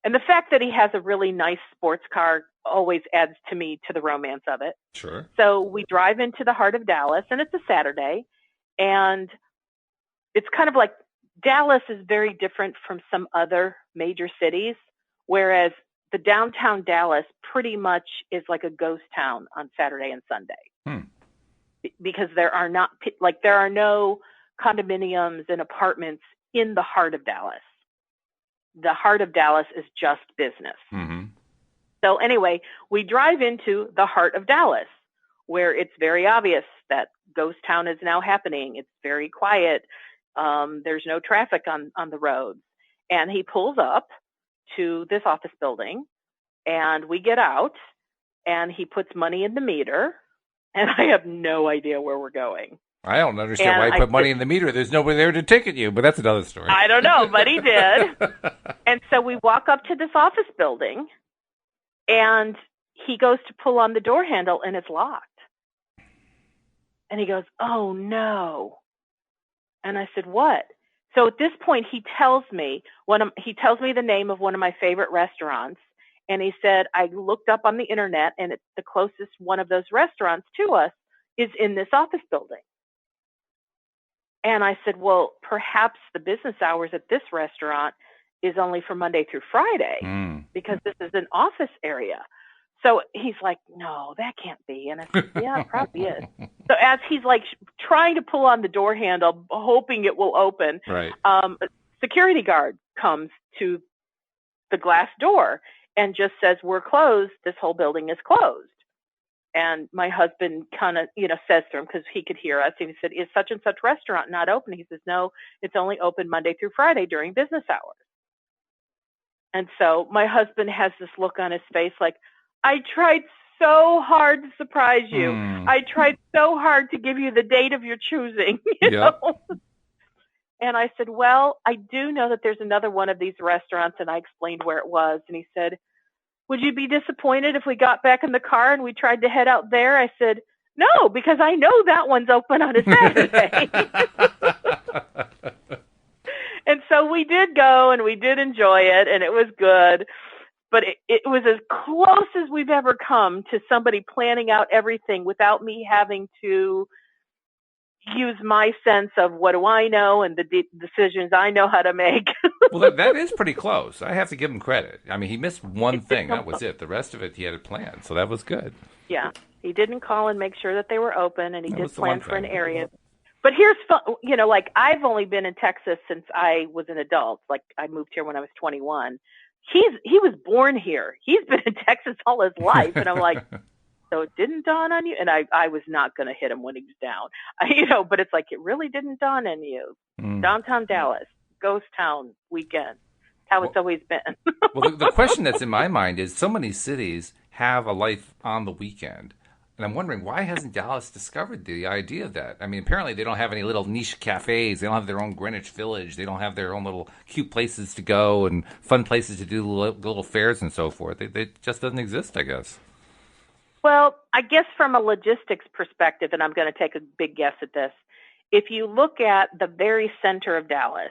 and the fact that he has a really nice sports car always adds to me to the romance of it. Sure. So we drive into the heart of Dallas, and it's a Saturday, and it's kind of like Dallas is very different from some other major cities, whereas the downtown Dallas pretty much is like a ghost town on Saturday and Sunday. Because there are no condominiums and apartments in the heart of Dallas. The heart of Dallas is just business. Mm-hmm. So anyway, we drive into the heart of Dallas, where it's very obvious that ghost town is now happening. It's very quiet. There's no traffic on the roads. And he pulls up to this office building, and we get out, and he puts money in the meter, and I have no idea where we're going. I don't understand why he put money in the meter. There's nobody there to ticket you, but that's another story. I don't know, but he did. And so we walk up to this office building, and he goes to pull on the door handle, and it's locked. And he goes, oh, no. And I said, what? So at this point, he tells me the name of one of my favorite restaurants. And he said, I looked up on the internet, and it's the closest one of those restaurants to us is in this office building. And I said, well, perhaps the business hours at this restaurant is only for Monday through Friday because this is an office area. So he's like, no, that can't be. And I said, yeah, it probably is. So as he's like trying to pull on the door handle, hoping it will open, right. A security guard comes to the glass door and just says, we're closed. This whole building is closed. And my husband kind of, says to him, because he could hear us, and he said, is such and such restaurant not open? He says, no, it's only open Monday through Friday during business hours. And so my husband has this look on his face like, I tried so hard to surprise you. I tried so hard to give you the date of your choosing, you know? And I said, well, I do know that there's another one of these restaurants, and I explained where it was. And he said, would you be disappointed if we got back in the car and we tried to head out there? I said, no, because I know that one's open on a Saturday. And so we did go, and we did enjoy it, and it was good. But it was as close as we've ever come to somebody planning out everything without me having to use my sense of what do I know and the decisions I know how to make. Well, that is pretty close. I have to give him credit. I mean, he missed one thing. That was it. The rest of it, he had it planned. So that was good. Yeah. He didn't call and make sure that they were open, and he did plan for an area. But here's fun. Like I've only been in Texas since I was an adult. Like I moved here when I was 21. He was born here. He's been in Texas all his life. And I'm like, so it didn't dawn on you? And I was not going to hit him when he was down, but it's like, it really didn't dawn on you. Downtown Dallas, ghost town weekend, how it's always been. Well, the question that's in my mind is so many cities have a life on the weekend. And I'm wondering, why hasn't Dallas discovered the idea of that? I mean, apparently they don't have any little niche cafes. They don't have their own Greenwich Village. They don't have their own little cute places to go and fun places to do little fairs and so forth. It just doesn't exist, I guess. Well, I guess from a logistics perspective, and I'm going to take a big guess at this, if you look at the very center of Dallas,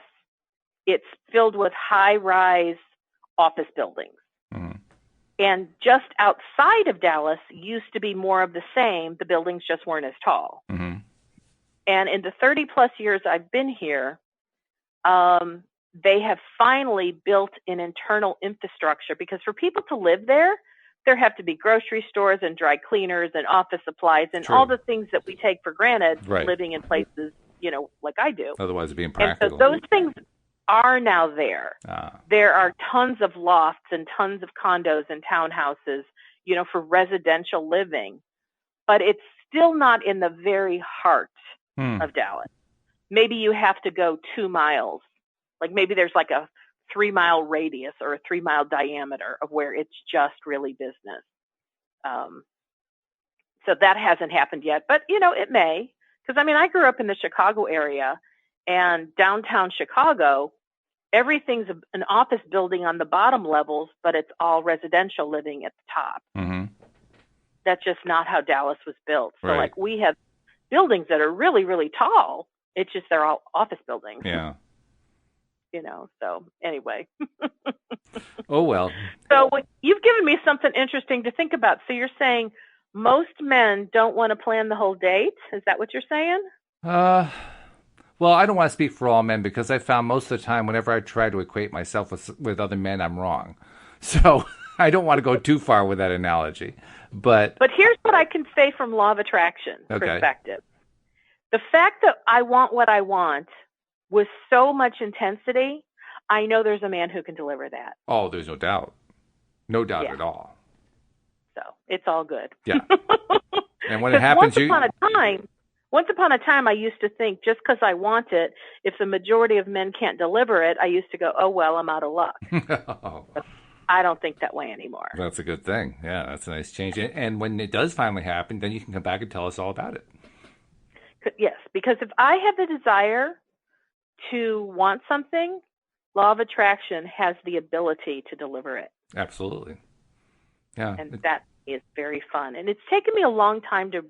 it's filled with high-rise office buildings. Mm-hmm. And just outside of Dallas used to be more of the same. The buildings just weren't as tall. Mm-hmm. And in the 30-plus years I've been here, they have finally built an internal infrastructure, because for people to live there have to be grocery stores and dry cleaners and office supplies and all the things that we take for granted living in places, like I do. Otherwise it'd be impractical. And so those things are now there. There are tons of lofts and tons of condos and townhouses, for residential living, but it's still not in the very heart of Dallas. Maybe you have to go 2 miles. Like maybe there's like a 3-mile radius or a 3-mile diameter of where it's just really business. So that hasn't happened yet, but it may, because I grew up in the Chicago area. And downtown Chicago, everything's an office building on the bottom levels, but it's all residential living at the top. Mm-hmm. That's just not how Dallas was built. So, like, we have buildings that are really, really tall. It's just they're all office buildings. Yeah. So anyway. Oh, well. So you've given me something interesting to think about. So you're saying most men don't want to plan the whole date? Is that what you're saying? Well, I don't want to speak for all men, because I found most of the time whenever I try to equate myself with other men, I'm wrong. So I don't want to go too far with that analogy. But here's what I can say from law of attraction perspective. The fact that I want what I want with so much intensity, I know there's a man who can deliver that. Oh, there's no doubt. No doubt at all. So it's all good. Yeah. And when it happens, Once upon a time, I used to think just because I want it, if the majority of men can't deliver it, I used to go, oh, well, I'm out of luck. I don't think that way anymore. That's a good thing. Yeah, that's a nice change. And when it does finally happen, then you can come back and tell us all about it. Yes, because if I have the desire to want something, law of attraction has the ability to deliver it. Absolutely. Yeah. And that is very fun. And it's taken me a long time to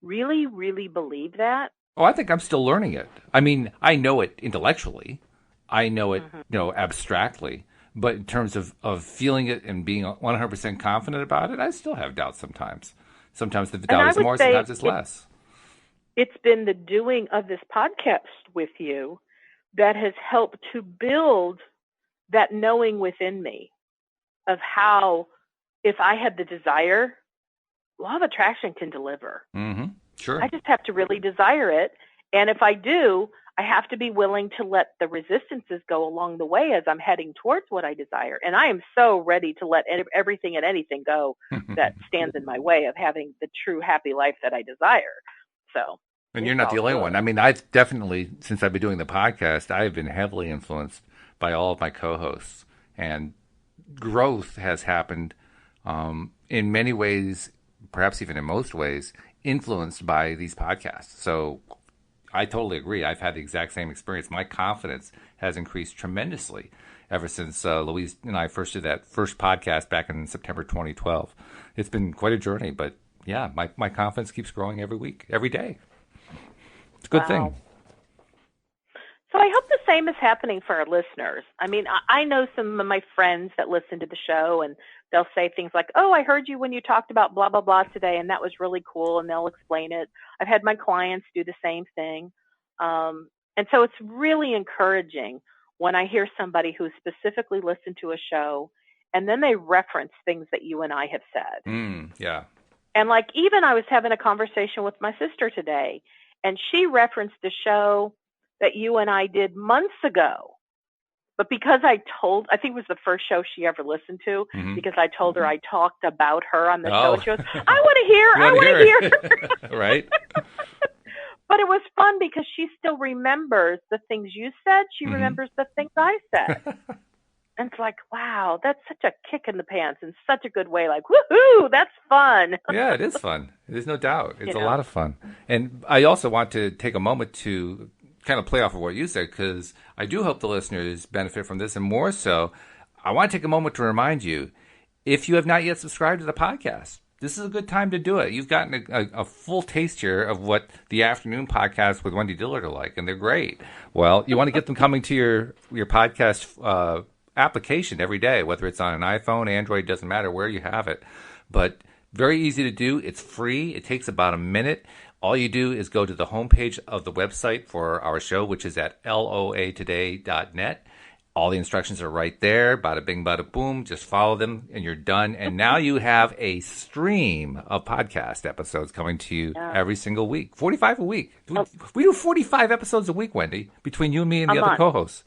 really, really believe that. Oh, I think I'm still learning it. I mean, I know it intellectually. I know it, abstractly. But in terms of feeling it and being 100% confident about it, I still have doubts sometimes. Sometimes the doubt is more, sometimes it's less. It's been the doing of this podcast with you that has helped to build that knowing within me of how, if I had the desire, law of attraction can deliver. Mm-hmm. Sure. I just have to really desire it. And if I do, I have to be willing to let the resistances go along the way as I'm heading towards what I desire. And I am so ready to let everything and anything go that stands in my way of having the true happy life that I desire. So. And you're not the only one. I mean, I've definitely, since I've been doing the podcast, I've been heavily influenced by all of my co-hosts. And growth has happened in many ways, perhaps even in most ways, influenced by these podcasts. So I totally agree. I've had the exact same experience. My confidence has increased tremendously ever since Louise and I first did that first podcast back in September 2012. It's been quite a journey, but yeah, my confidence keeps growing every week, every day. It's a good thing. So I hope the same is happening for our listeners. I mean, I know some of my friends that listen to the show, and they'll say things like, oh, I heard you when you talked about blah, blah, blah today, and that was really cool, and they'll explain it. I've had my clients do the same thing. And so it's really encouraging when I hear somebody who specifically listened to a show, and then they reference things that you and I have said. Yeah. And like even I was having a conversation with my sister today, and she referenced a show that you and I did months ago. But because I think it was the first show she ever listened to, because I told her I talked about her on the show. And she goes, I want to hear. Right. But it was fun because she still remembers the things you said. She remembers the things I said. And it's like, wow, that's such a kick in the pants in such a good way. Like, woohoo, that's fun. Yeah, it is fun. There's no doubt. It's a lot of fun. And I also want to take a moment to kind of play off of what you said, because I do hope the listeners benefit from this. And more so, I want to take a moment to remind you, if you have not yet subscribed to the podcast, this is a good time to do it. You've gotten a full taste here of what the afternoon podcasts with Wendy Dillard are like, and they're great. Well, you want to get them coming to your podcast application every day, whether it's on an iPhone, Android, doesn't matter where you have it. But very easy to do. It's free. It takes about a minute. All you do is go to the homepage of the website for our show, which is at loatoday.net. All the instructions are right there. Bada bing, bada boom. Just follow them and you're done. And now you have a stream of podcast episodes coming to you every single week. 45 a week. We do 45 episodes a week, Wendy, between you and me and the other co-hosts.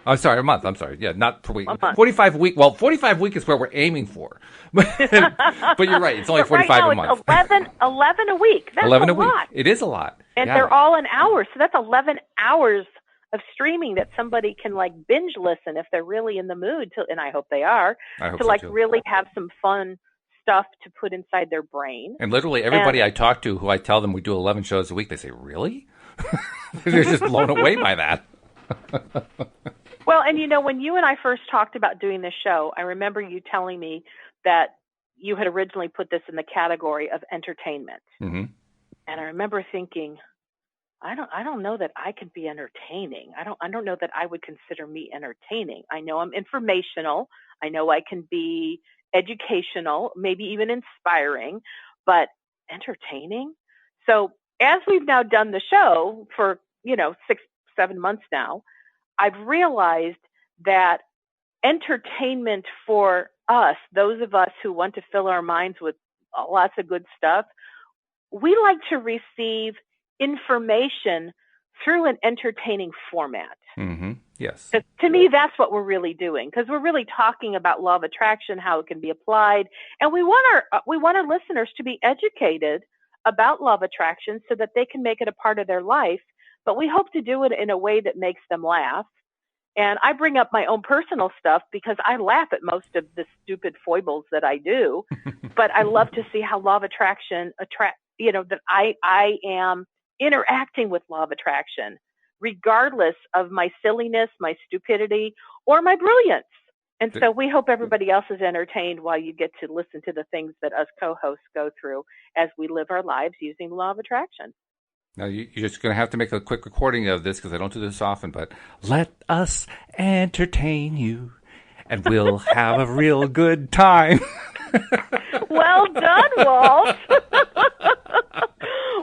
I'm sorry, a month. I'm sorry. Yeah, not per week. 45 a week. Well, 45 a week is where we're aiming for. But you're right. It's only 45 right now, a month. It's 11 a week. That's 11 a lot. week. It is a lot. And they're all an hour. So that's 11 hours of streaming that somebody can like binge listen if they're really in the mood to, and I hope they are, to like really have some fun stuff to put inside their brain. And literally everybody I talk to who I tell them we do 11 shows a week, they say, really? They're just blown away by that. Well, and you know, when you and I first talked about doing this show, I remember you telling me that you had originally put this in the category of entertainment. And I remember thinking, I don't know that I can be entertaining. I don't know that I would consider me entertaining. I know I'm informational. I know I can be educational, maybe even inspiring, but entertaining. So as we've now done the show for, 6-7 months now, I've realized that entertainment for us, those of us who want to fill our minds with lots of good stuff, we like to receive information through an entertaining format. Yes. To me, that's what we're really doing, because we're really talking about law of attraction, how it can be applied, and we want our listeners to be educated about law of attraction so that they can make it a part of their life. But we hope to do it in a way that makes them laugh. And I bring up my own personal stuff because I laugh at most of the stupid foibles that I do. But I love to see how law of attraction that I am interacting with law of attraction, regardless of my silliness, my stupidity, or my brilliance. And so we hope everybody else is entertained while you get to listen to the things that us co-hosts go through as we live our lives using the law of attraction. Now, you're just going to have to make a quick recording of this because I don't do this often, but let us entertain you and we'll have a real good time. Well done, Walt.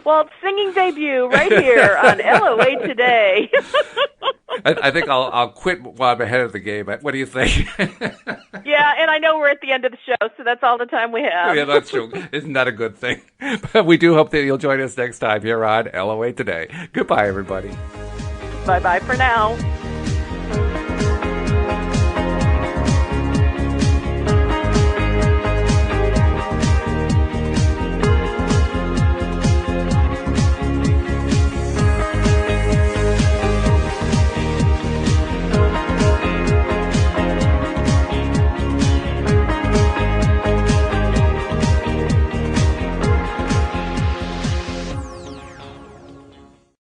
Walt's singing debut right here on LOA Today. I think I'll quit while I'm ahead of the game. What do you think? Yeah, and I know we're at the end of the show, so that's all the time we have. Yeah, that's true. Isn't that a good thing? But we do hope that you'll join us next time here on LOA Today. Goodbye, everybody. Bye-bye for now.